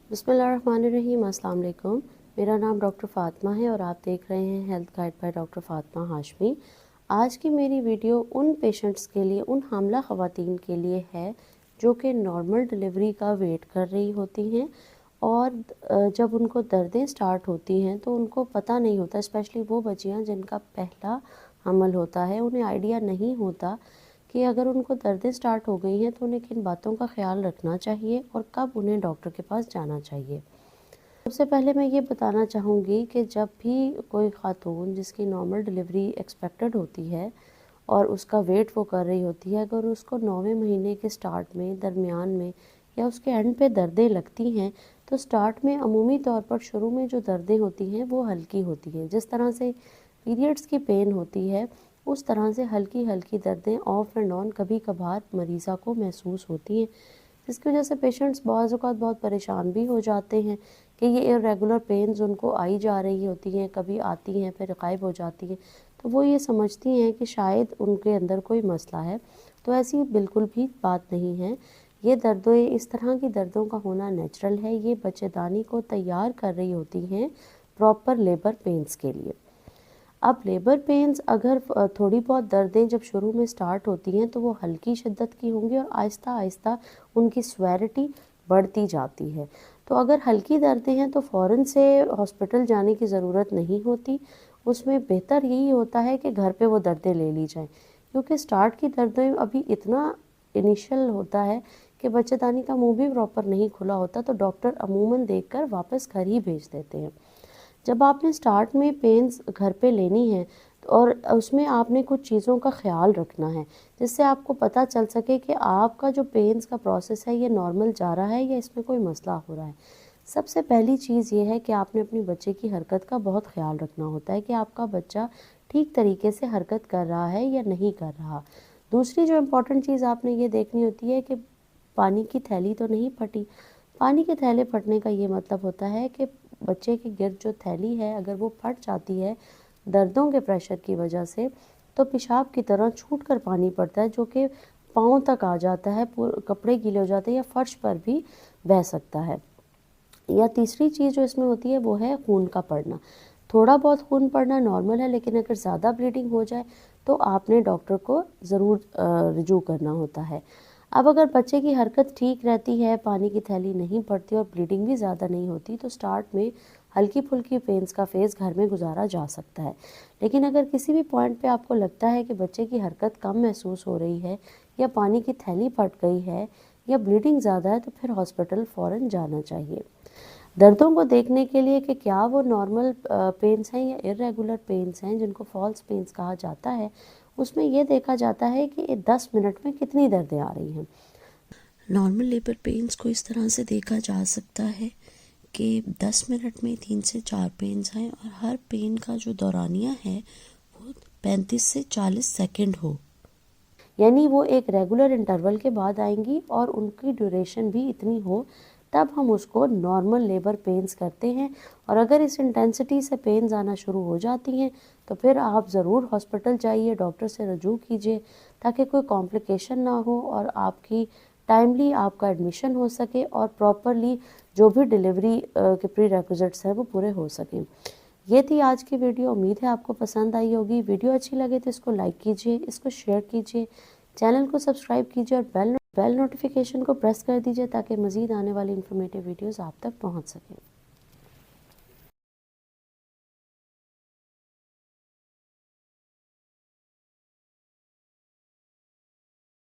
बिस्मिल्लाहिर्रहमानिर्रहीम। अस्सलाम वालेकुम। मेरा नाम डॉक्टर फ़ातिमा है और आप देख रहे हैं health guide by doctor Fatima Hashmi. आज की मेरी वीडियो उन पेशेंट्स के लिए, उन हामला ख़वातीन के लिए है जो कि नॉर्मल डिलीवरी का वेट कर रही होती हैं और जब उनको दर्दें स्टार्ट होती हैं तो उनको पता नहीं होता, स्पेशली वो बच्चियाँ जिनका पहला हमल होता है, उन्हें आइडिया नहीं होता कि अगर उनको दर्दें स्टार्ट हो गई हैं तो उन्हें किन बातों का ख्याल रखना चाहिए और कब उन्हें डॉक्टर के पास जाना चाहिए। सबसे पहले मैं ये बताना चाहूँगी कि जब भी कोई ख़ातून जिसकी नॉर्मल डिलीवरी एक्सपेक्टेड होती है और उसका वेट वो कर रही होती है, अगर उसको 9वें महीने के स्टार्ट में, दरमियान में या उसके एंड पे दर्दें लगती हैं तो स्टार्ट में अमूमी तौर पर शुरू में जो दर्दें होती हैं वो हल्की होती हैं। जिस तरह से पीरियड्स की पेन होती है उस तरह से हल्की हल्की दर्दें ऑफ एंड ऑन कभी कभार मरीज़ा को महसूस होती हैं, जिसकी वजह से पेशेंट्स बाज़ औक़ात बहुत परेशान भी हो जाते हैं कि ये इर्रेगुलर पेन्स उनको आई जा रही होती हैं, कभी आती हैं फिर गायब हो जाती हैं, तो वो ये समझती हैं कि शायद उनके अंदर कोई मसला है। तो ऐसी बिल्कुल भी बात नहीं है। ये दर्दें, इस तरह की दर्दों का होना नेचुरल है। ये बच्चेदानी को तैयार कर रही होती हैं प्रॉपर लेबर पेन्स के लिए। अब लेबर पेन्स अगर थोड़ी बहुत दर्दें जब शुरू में स्टार्ट होती हैं तो वो हल्की शिद्दत की होंगी और आहिस्ता आहिस्ता उनकी स्वेरिटी बढ़ती जाती है। तो अगर हल्की दर्दें हैं तो फ़ौरन से हॉस्पिटल जाने की ज़रूरत नहीं होती। उसमें बेहतर यही होता है कि घर पे वो दर्दें ले ली जाएं, क्योंकि स्टार्ट की दर्दें अभी इतना इनिशियल होता है कि बच्चेदानी का मुंह भी प्रॉपर नहीं खुला होता, तो डॉक्टर अमूमन देखकर वापस घर ही भेज देते हैं। जब आपने स्टार्ट में पेन्स घर पे लेनी है और उसमें आपने कुछ चीज़ों का ख्याल रखना है जिससे आपको पता चल सके कि आपका जो पेन्स का प्रोसेस है ये नॉर्मल जा रहा है या इसमें कोई मसला हो रहा है। सबसे पहली चीज़ ये है कि आपने अपने बच्चे की हरकत का बहुत ख्याल रखना होता है कि आपका बच्चा ठीक तरीके से हरकत कर रहा है या नहीं कर रहा। दूसरी जो इम्पोर्टेंट चीज़ आपने ये देखनी होती है कि पानी की थैली तो नहीं फटी। पानी के थैले फटने का ये मतलब होता है कि बच्चे के गिर्द जो थैली है अगर वो फट जाती है दर्दों के प्रेशर की वजह से, तो पेशाब की तरह छूट कर पानी पड़ता है जो कि पाँव तक आ जाता है, कपड़े गीले हो जाते हैं या फर्श पर भी बह सकता है। या तीसरी चीज़ जो इसमें होती है वो है खून का पड़ना। थोड़ा बहुत खून पड़ना नॉर्मल है, लेकिन अगर ज़्यादा ब्लीडिंग हो जाए तो आपने डॉक्टर को ज़रूर रुजू करना होता है। अब अगर बच्चे की हरकत ठीक रहती है, पानी की थैली नहीं पड़ती और ब्लीडिंग भी ज़्यादा नहीं होती, तो स्टार्ट में हल्की फुल्की पेन्स का फेज़ घर में गुजारा जा सकता है। लेकिन अगर किसी भी पॉइंट पे आपको लगता है कि बच्चे की हरकत कम महसूस हो रही है या पानी की थैली फट गई है या ब्लीडिंग ज़्यादा है, तो फिर हॉस्पिटल फ़ौरन जाना चाहिए। दर्दों को देखने के लिए कि क्या वो नॉर्मल पेन्स हैं या इर्रेगुलर पेन्स हैं, जिनको फॉल्स पेन्स कहा जाता है, उसमें ये देखा जाता है कि 10 मिनट में कितनी दर्दें आ रही हैं। नॉर्मल लेबर पेन्स को इस तरह से देखा जा सकता है कि 10 मिनट में 3 से 4 पेन्स हैं और हर पेन का जो दौरानिया है वो 35 से 40 सेकंड हो, यानी वो एक रेगुलर इंटरवल के बाद आएंगी और उनकी ड्यूरेशन भी इतनी हो, तब हम उसको नॉर्मल लेबर पेन्स करते हैं। और अगर इस इंटेंसिटी से पेन्स आना शुरू हो जाती हैं तो फिर आप ज़रूर हॉस्पिटल जाइए, डॉक्टर से रजू कीजिए ताकि कोई कॉम्प्लिकेशन ना हो और आपकी टाइमली आपका एडमिशन हो सके और प्रॉपरली जो भी डिलीवरी के प्री रेक्विजिट्स हैं वो पूरे हो सकें। ये थी आज की वीडियो। उम्मीद है आपको पसंद आई होगी। वीडियो अच्छी लगे तो इसको लाइक कीजिए, इसको शेयर कीजिए, चैनल को सब्सक्राइब कीजिए और बेल नोटिफिकेशन को प्रेस कर दीजिए ताकि मज़ीद आने वाली इन्फॉर्मेटिव वीडियोस आप तक पहुंच सकें।